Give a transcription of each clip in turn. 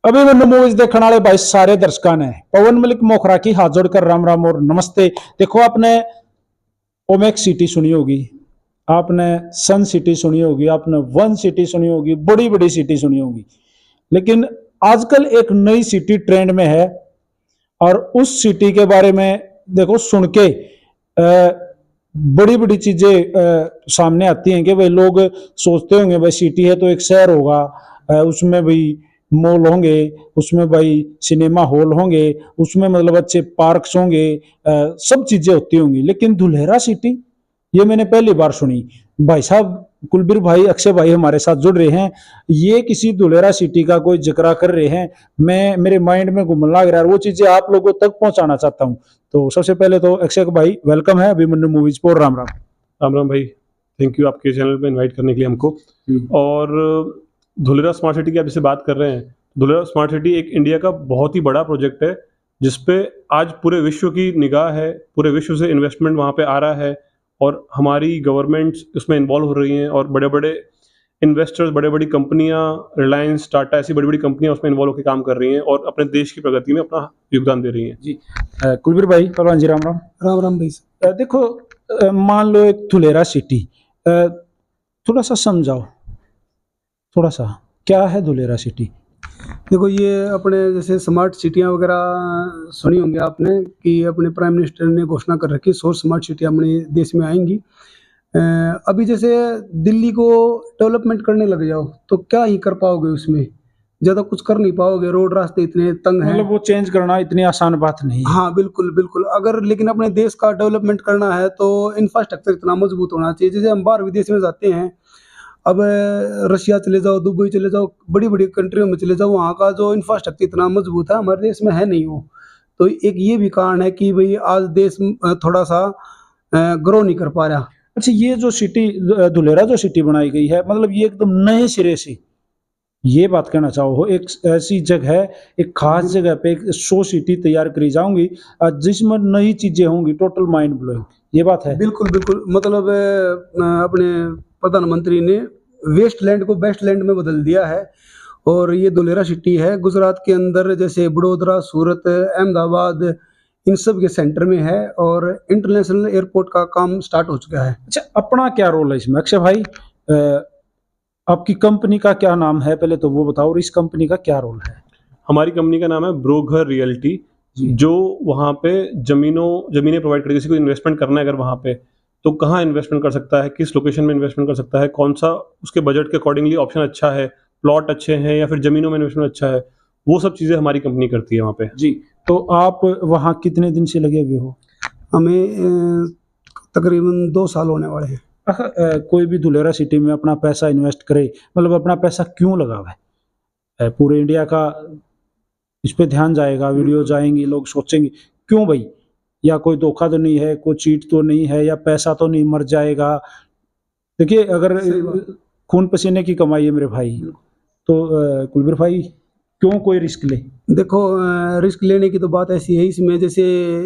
अभी मैंने मूवीज देखने वाले भाई सारे दर्शकों ने पवन मलिक मोखरा की हाथ जोड़कर राम राम और नमस्ते। देखो, आपने ओमेक सिटी सुनी होगी, आपने सन सिटी सुनी होगी, आपने वन सिटी सुनी होगी, बड़ी बड़ी सिटी सुनी होगी। लेकिन आजकल एक नई सिटी ट्रेंड में है और उस सिटी के बारे में देखो सुन के बड़ी बड़ी चीजें सामने आती हैं कि भाई लोग सोचते होंगे भाई सिटी है तो एक शहर होगा, उसमें भाई मॉल होंगे, उसमें भाई सिनेमा हॉल होंगे, उसमें मतलब अच्छे पार्क्स होंगे, सब चीजें होती होंगी। लेकिन धुलेरा सिटी ये मैंने पहली बार सुनी। भाई साहब कुलबीर भाई, अक्षय भाई हमारे साथ जुड़ रहे हैं, ये किसी धुलेरा सिटी का कोई जिक्र कर रहे हैं, मैं मेरे माइंड में घूमने लग रहा है, वो चीजें आप लोगों तक पहुंचाना चाहता हूं। तो सबसे पहले तो अक्षय भाई वेलकम है अभिमन्यु मूवीज पर। राम राम। राम राम भाई, थैंक यू आपके चैनल पे इनवाइट करने के लिए हमको। और धुलेरा स्मार्ट सिटी की आप जैसे बात कर रहे हैं, धुलेरा स्मार्ट सिटी एक इंडिया का बहुत ही बड़ा प्रोजेक्ट है जिसपे आज पूरे विश्व की निगाह है, पूरे विश्व से इन्वेस्टमेंट वहाँ पे आ रहा है और हमारी गवर्नमेंट्स उसमें इन्वॉल्व हो रही हैं और बड़े बड़े इन्वेस्टर्स, बड़े बड़ी कंपनियां, रिलायंस, टाटा, ऐसी बड़ी बड़ी कंपनियां उसमें इन्वॉल्व होकर काम कर रही हैं और अपने देश की प्रगति में अपना योगदान दे रही हैं। जी कुलबीर भाई, पहलवान जी राम राम। राम राम भाई। देखो, मान लो एक धुलेरा सिटी, थोड़ा सा समझाओ, थोड़ा सा क्या है धुलेरा सिटी। देखो, ये अपने जैसे स्मार्ट सिटियां वगैरह सुनी होंगी आपने कि अपने प्राइम मिनिस्टर ने घोषणा कर रखी 100 स्मार्ट सिटियां अपने देश में आएंगी। अभी जैसे दिल्ली को डेवलपमेंट करने लग जाओ तो क्या ही कर पाओगे, उसमें ज़्यादा कुछ कर नहीं पाओगे, रोड रास्ते इतने तंग हैं, मतलब वो चेंज करना इतनी आसान बात नहीं है। हाँ बिल्कुल बिल्कुल। अगर लेकिन अपने देश का डेवलपमेंट करना है तो इंफ्रास्ट्रक्चर इतना मजबूत होना चाहिए। जैसे हम बाहर विदेश में जाते हैं, अब रशिया चले जाओ, दुबई चले जाओ, बड़ी बड़ी कंट्रियों में चले जाओ, वहाँ का जो इंफ्रास्ट्रक्चर इतना मजबूत है, हमारे देश में है नहीं वो। तो एक ये भी कारण है कि भाई आज देश थोड़ा सा ग्रो नहीं कर पा रहा। अच्छा, ये जो सिटी धुलेरा जो सिटी बनाई गई है, मतलब ये एकदम नए सिरे से, ये बात कहना चाहो एक ऐसी जगह है, एक खास जगह पे एक 100 सिटी तैयार करी जाऊंगी जिसमें नई चीजें होंगी, टोटल माइंड ब्लोइंग, ये बात है। बिल्कुल बिल्कुल। मतलब अपने प्रधानमंत्री ने वेस्ट लैंड को बेस्ट लैंड में बदल दिया है और ये धुलेरा सिटी है गुजरात के अंदर, जैसे बड़ोदरा, सूरत, अहमदाबाद, इन सब के सेंटर में है और इंटरनेशनल एयरपोर्ट का काम स्टार्ट हो चुका है। अच्छा, अपना क्या रोल है इसमें अक्षय भाई? आपकी कंपनी का क्या नाम है, पहले तो वो बताओ, और इस कंपनी का क्या रोल है? हमारी कंपनी का नाम है ब्रोघर रियल्टी, जो वहाँ पे जमीनें प्रोवाइड करेगी। किसी को इन्वेस्टमेंट करना है अगर वहाँ पे, तो कहाँ इन्वेस्टमेंट कर सकता है, किस लोकेशन में इन्वेस्टमेंट कर सकता है, कौन सा उसके बजट के अकॉर्डिंगली ऑप्शन अच्छा है, प्लॉट अच्छे हैं या फिर जमीनों में इन्वेस्टमेंट अच्छा है, वो सब चीज़ें हमारी कंपनी करती है वहाँ पे। जी, तो आप वहाँ कितने दिन से लगे हुए हो? हमें तकरीबन 2 साल होने वाले हैं। कोई भी धुलेरा सिटी में अपना पैसा इन्वेस्ट करे, मतलब अपना पैसा क्यों लगावे? पूरे इंडिया का इस पे ध्यान जाएगा, वीडियो जाएंगी, लोग सोचेंगे क्यों भाई, या कोई धोखा तो नहीं है, कोई चीट तो नहीं है, या पैसा तो नहीं मर जाएगा। देखिए, अगर खून पसीने की कमाई है मेरे भाई, तो कुलबीर भाई क्यों कोई रिस्क ले? देखो, रिस्क लेने की तो बात ऐसी है, इसमें जैसे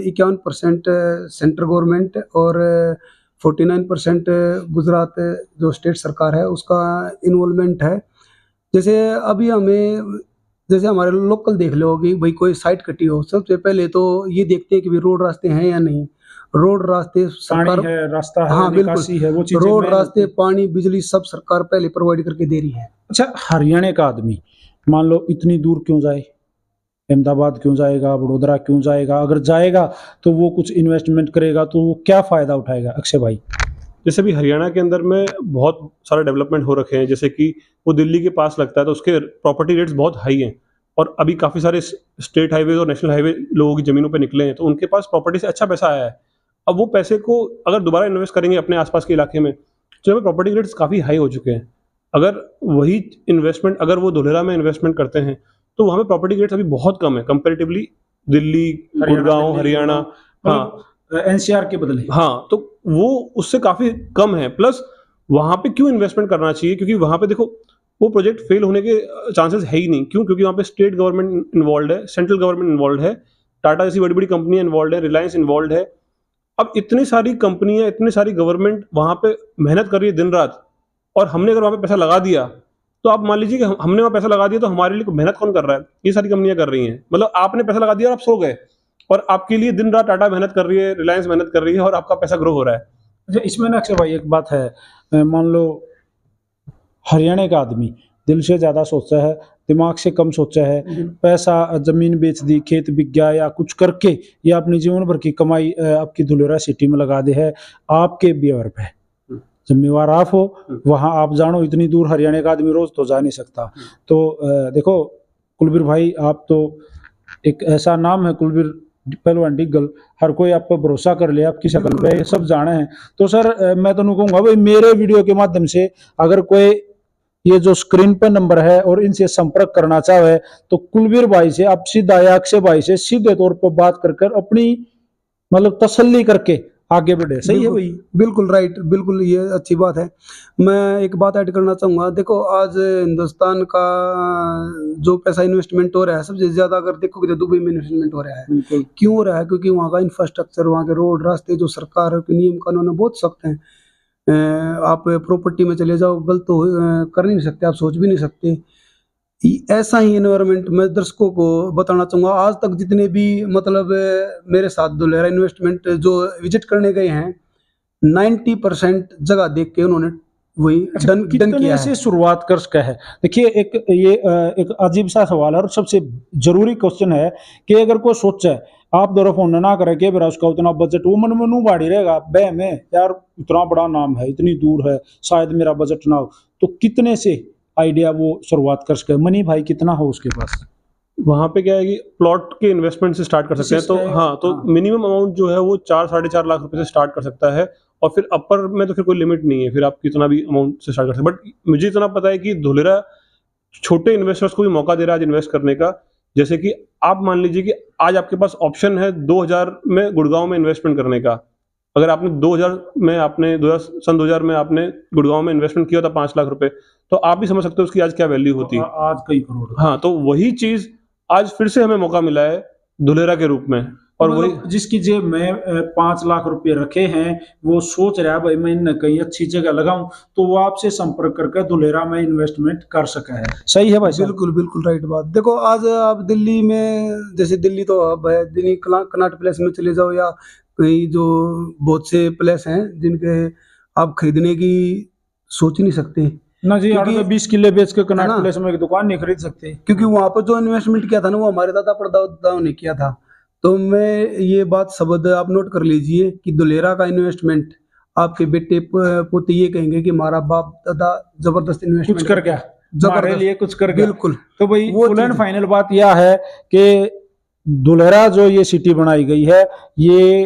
51% सेंट्रल गवर्नमेंट और 49% गुजरात जो स्टेट सरकार है उसका इन्वॉल्वमेंट है। जैसे अभी हमें, जैसे हमारे लोकल देख लो कि भाई कोई साइट कटी हो, सबसे पहले तो ये देखते हैं कि भाई रोड रास्ते हैं या नहीं। रोड रास्ते सरकार है, रास्ता है, हाँ निकासी है, वो बिल्कुल, चीजें रोड main रास्ते, होती हैं। पानी, बिजली सब सरकार पहले प्रोवाइड करके दे रही है। अच्छा, हरियाणा का आदमी मान लो इतनी दूर क्यों जाए? अहमदाबाद क्यों जाएगा, वडोदरा क्यों जाएगा? अगर जाएगा तो वो कुछ इन्वेस्टमेंट करेगा तो वो क्या फायदा उठाएगा अक्षय भाई? जैसे भी हरियाणा के अंदर में बहुत सारे डेवलपमेंट हो रखे हैं, जैसे कि वो दिल्ली के पास लगता है तो उसके प्रॉपर्टी रेट्स बहुत हाई हैं और अभी काफ़ी सारे स्टेट हाईवे और नेशनल हाईवे लोगों की ज़मीनों पे निकले हैं, तो उनके पास प्रॉपर्टी से अच्छा पैसा आया है। अब वो पैसे को अगर दोबारा इन्वेस्ट करेंगे अपने आसपास के इलाके में, तो यहाँ पे प्रॉपर्टी रेट्स काफ़ी हाई हो चुके हैं। अगर वही इन्वेस्टमेंट अगर वो धुलेरा में इन्वेस्टमेंट करते हैं तो वहाँ पे प्रॉपर्टी रेट्स अभी बहुत कम है कंपेरेटिवली दिल्ली, गुड़गांव, हरियाणा। हाँ एनसीआर के बदले। हाँ, तो वो उससे काफ़ी कम है। प्लस वहाँ पे क्यों इन्वेस्टमेंट करना चाहिए, क्योंकि वहाँ पे देखो वो प्रोजेक्ट फेल होने के चांसेस है ही नहीं। क्यों? क्योंकि वहाँ पे स्टेट गवर्नमेंट इन्वॉल्व है, सेंट्रल गवर्नमेंट इन्वॉल्व है, टाटा जैसी बड़ी बड़ी कंपनियां इन्वॉल्व है, रिलायंस इन्वॉल्व है। अब इतनी सारी कंपनियां, इतनी सारी गवर्नमेंट वहाँ पे मेहनत कर रही है दिन रात, और हमने अगर वहाँ पे पैसा लगा दिया तो आप मान लीजिए कि हमने वहाँ पैसा लगा दिया, तो हमारे लिए मेहनत कौन कर रहा है? ये सारी कंपनियां कर रही हैं। मतलब आपने पैसा लगा दिया और आप सो गए, और आपके लिए दिन रात टाटा मेहनत कर रही है, रिलायंस मेहनत कर रही है, और आपका पैसा ग्रो हो रहा है। अच्छा, इसमें ना अक्षय भाई एक बात है, मान लो हरियाणा का आदमी दिल से ज्यादा सोचता है, दिमाग से कम सोचा है, पैसा जमीन बेच दी, खेत बिक गया या कुछ करके, या अपनी जीवन भर की कमाई आपकी धुलेरा सिटी में लगा दे है आपके बिहेवियर पे। जिम्मेवार आप हो, वहां आप जानो, इतनी दूर हरियाणा का आदमी रोज तो जा नहीं सकता। तो देखो कुलबीर भाई, आप तो एक ऐसा नाम है कुलबीर पहलवान डिग्गल, हर कोई आप पर भरोसा कर ले, आपकी शक्ल पे सब जाने हैं। तो सर मैं तो कहूंगा भाई, मेरे वीडियो के माध्यम से अगर कोई ये जो स्क्रीन पर नंबर है और इनसे संपर्क करना चाहे, तो कुलबीर भाई से आप सीधा या अक्षय भाई से सीधे तौर पर बात कर अपनी मतलब तसल्ली करके आगे बढ़े। सही है भाई? बिल्कुल राइट, बिल्कुल ये अच्छी बात है। मैं एक बात ऐड करना चाहूँगा, देखो आज हिंदुस्तान का जो पैसा इन्वेस्टमेंट हो रहा है, सबसे ज़्यादा अगर देखोगे तो दुबई में इन्वेस्टमेंट हो रहा है। बिल्कुल। क्यों हो रहा है? क्योंकि वहाँ का इंफ्रास्ट्रक्चर, वहाँ के रोड रास्ते, जो सरकार के नियम कानून है बहुत सख्त हैं। आप प्रॉपर्टी में चले जाओ, गलत तो कर नहीं सकते, आप सोच भी नहीं सकते। ऐसा ही एनवायरनमेंट मैं दर्शकों को बताना चाहूँगा। आज तक जितने भी मतलब मेरे साथ धुलेरा इन्वेस्टमेंट जो विजिट करने गए हैं, 90% जगह देख के उन्होंने वही डन कितने किया से है। शुरुआत कर सका है? देखिए एक अजीब सा सवाल है और सबसे जरूरी क्वेश्चन है कि अगर कोई सोचा है, आप दोनों फोन ना करे के मेरा उसका उतना बजट, वो मन में नू बाड़ी रहेगा बह में, यार इतना बड़ा नाम है, इतनी दूर है, शायद मेरा बजट ना हो। तो कितने से आइडिया वो शुरुआत कर सके? मनी भाई कितना हो उसके पास? वहाँ पे क्या है कि प्लॉट के इन्वेस्टमेंट से स्टार्ट कर सकते हैं। तो तो मिनिमम अमाउंट जो है वो 4-4.5 लाख रुपए से स्टार्ट कर सकता है, और फिर अपर में तो फिर कोई लिमिट नहीं है, फिर आप कितना भी अमाउंट से स्टार्ट कर सकते हैं। बट मुझे इतना पता है कि धुलेरा छोटे इन्वेस्टर्स को भी मौका दे रहा है आज इन्वेस्ट करने का। जैसे कि आप मान लीजिए कि आज आपके पास ऑप्शन है 2000 में गुड़गांव में इन्वेस्टमेंट करने का। अगर आपने 2000 में आपने गुड़गांव में इन्वेस्टमेंट किया था 5 लाख रुपए, तो आप भी समझ सकते हो उसकी आज क्या वैल्यू होती। आज कई करोड़। हाँ, तो वही चीज आज फिर से हमें मौका मिला है धुलेरा के रूप में। और वही जिसकी जेब में 5 लाख रुपए रखे हैं, वो सोच रहा है भाई मैं इन्हें कहीं अच्छी जगह लगाऊं, तो वो आपसे संपर्क करके धुलेरा में इन्वेस्टमेंट कर सका है। सही है भाई साहब? बिल्कुल बिल्कुल राइट बात। देखो आज आप दिल्ली में, जैसे दिल्ली तो अब है, दिल्ली कनॉट प्लेस में चले जाओ, या कहीं जो बहुत से प्लेस हैं जिनके आप खरीदने की सोच ही नहीं सकते ना जी, क्योंकि 20 किले बेच के है कनॉट ना? प्लेस में एक दुकान नहीं खरीद सकते। क्योंकि वहां पर जो इन्वेस्टमेंट किया था ना, वो हमारे दादा परदादाओं ने किया था। तो मैं ये बात शब्द आप नोट कर लीजिए कि धुलेरा का इन्वेस्टमेंट आपके बेटे पोते ये कहेंगे कि हमारा बाप दादा जबरदस्त इन्वेस्टमेंट कुछ कर गया, हमारे लिए कुछ कर गया। बिल्कुल। तो भाई वो फुल एंड चीज़- फाइनल बात यह है कि धुलेरा जो ये सिटी बनाई गई है, ये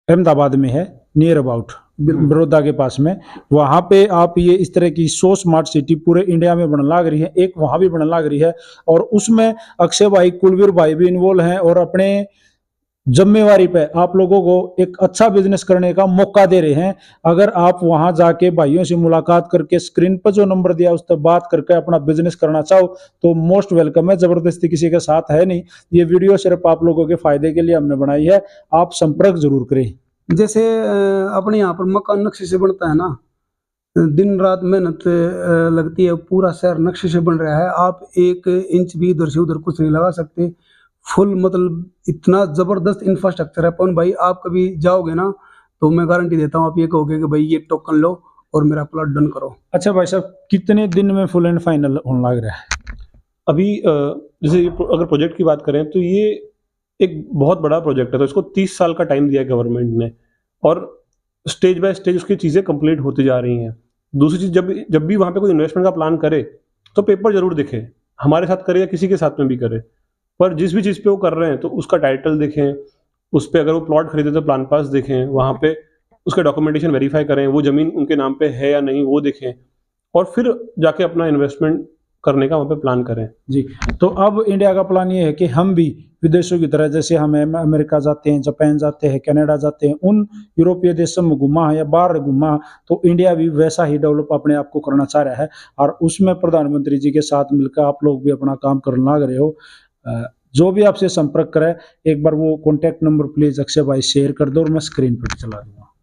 अहमदाबाद में है, नियर अबाउट बड़ौदा के पास में। वहां पे आप ये इस तरह की सो स्मार्ट सिटी पूरे इंडिया में बनने लग रही है, एक वहां भी बनने लग रही है, और उसमें अक्षय भाई, कुलवीर भाई भी इन्वॉल्व हैं और अपने जिम्मेवारी पे आप लोगों को एक अच्छा बिजनेस करने का मौका दे रहे हैं। अगर आप वहां जाके भाइयों से मुलाकात करके स्क्रीन पर जो नंबर दिया उस पर बात करके अपना बिजनेस करना चाहो तो मोस्ट वेलकम है। जबरदस्ती किसी के साथ है नहीं, ये वीडियो सिर्फ आप लोगों के फायदे के लिए हमने बनाई है। आप संपर्क जरूर करें। जैसे अपने यहाँ पर मकान नक्शे से बनता है ना, दिन रात मेहनत लगती है, पूरा शहर नक्शे से बन रहा है। आप 1 इंच भी इधर से उधर कुछ नहीं लगा सकते। फुल मतलब इतना जबरदस्त इंफ्रास्ट्रक्चर है पवन भाई, आप कभी जाओगे ना तो मैं गारंटी देता हूँ, आप ये कहोगे कि भाई ये टोकन लो और मेरा प्लॉट डन करो। अच्छा भाई साहब, कितने दिन में फुल एंड फाइनल होने लग रहा है? अभी जैसे अगर प्रोजेक्ट की बात करें तो ये एक बहुत बड़ा प्रोजेक्ट है, तो इसको 30 साल का टाइम दिया है गवर्नमेंट ने, और स्टेज बाय स्टेज उसकी चीज़ें कंप्लीट होती जा रही हैं। दूसरी चीज़, जब भी वहाँ पे कोई इन्वेस्टमेंट का प्लान करे तो पेपर जरूर दिखे, हमारे साथ करे या किसी के साथ में भी करे, पर जिस भी चीज़ पे वो कर रहे हैं तो उसका टाइटल देखें, उस पर अगर वो प्लॉट खरीदे तो प्लान पास देखें, वहाँ पे उसका डॉक्यूमेंटेशन वेरीफाई करें, वो ज़मीन उनके नाम पे है या नहीं वो देखें, और फिर जाके अपना इन्वेस्टमेंट करने का वहाँ पे प्लान करें। जी, तो अब इंडिया का प्लान ये है कि हम भी विदेशों की तरह, जैसे हम अमेरिका जाते हैं, जापान जाते हैं, कनाडा जाते हैं, उन यूरोपीय देशों में घुमा है या बाहर घुमा, तो इंडिया भी वैसा ही डेवलप अपने आप को करना चाह रहा है। और उसमें प्रधानमंत्री जी के साथ मिलकर आप लोग भी अपना काम करने लग रहे हो। जो भी आपसे संपर्क करे, एक बार वो कॉन्टैक्ट नंबर प्लीज अक्षय भाई शेयर कर दो और मैं स्क्रीन पर चला दूंगा।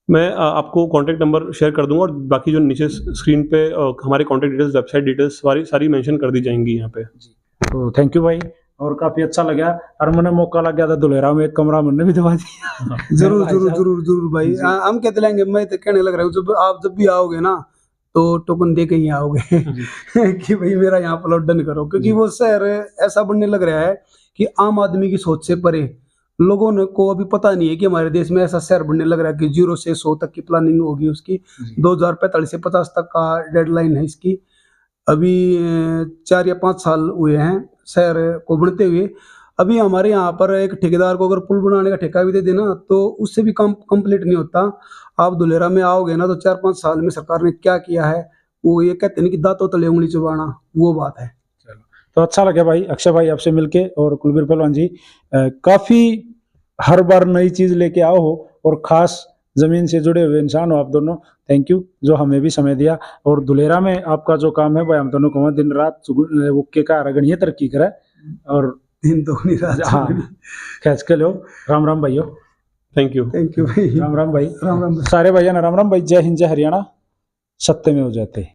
मैं आपको कॉन्टैक्ट नंबर शेयर कर दूंगा और बाकी जो नीचे स्क्रीन पे हमारे कॉन्टैक्ट डिटेल्स, वेबसाइट डिटेल्स सारी मेंशन कर दी जाएंगी यहाँ पे। तो थैंक यू भाई, और काफी अच्छा लगा। और मैंने मौका लग गया था दुलेरा में एक कमरा मैंने भी दबा दिया। जरूर जरूर जरूर जरूर भाई, हम कहते लेंगे। मैं तो कहने लग रहा हूँ जब आप जब भी आओगे ना तो टोकन दे के ही आओगे कि भाई मेरा यहाँ प्लॉट डन करो, क्योंकि वो शहर ऐसा बनने लग रहा है कि आम आदमी की सोच से परे लोगों ने को अभी पता नहीं है कि हमारे देश में ऐसा शहर बनने लग रहा है कि 0 से 100 तक की प्लानिंग होगी उसकी। 2045 से 50 तक का डेडलाइन है इसकी। अभी 4 या 5 साल हुए हैं शहर को बनते हुए। अभी हमारे यहाँ पर एक ठेकेदार को अगर पुल बनाने का ठेका भी दे देना तो उससे भी काम कंप्लीट नहीं होता। आप दुलेरा में आओगे ना तो 4-5 साल में सरकार ने क्या किया है, वो ये कहते हैं कि दांतों तले उंगली चबाना, वो बात है। तो अच्छा लगा भाई अक्षय भाई आपसे मिलके, और कुलबीर पहलवान जी काफी हर बार नई चीज लेके आओ हो, और खास जमीन से जुड़े हुए इंसान हो आप दोनों। थैंक यू जो हमें भी समय दिया। और दुलेरा में आपका जो काम है भाई हम दोनों को दिन रात वो के का अगणीय तरक्की करे, और दिन दोगुनी रात हाँ खैच के लो। राम राम भाइयों। थैंक यू थैंक यू भाई। राम राम भाई। राम राम। सारे भाइयों ने राम राम भाई। जय हिंद जय हरियाणा। सत्य में हो जाते।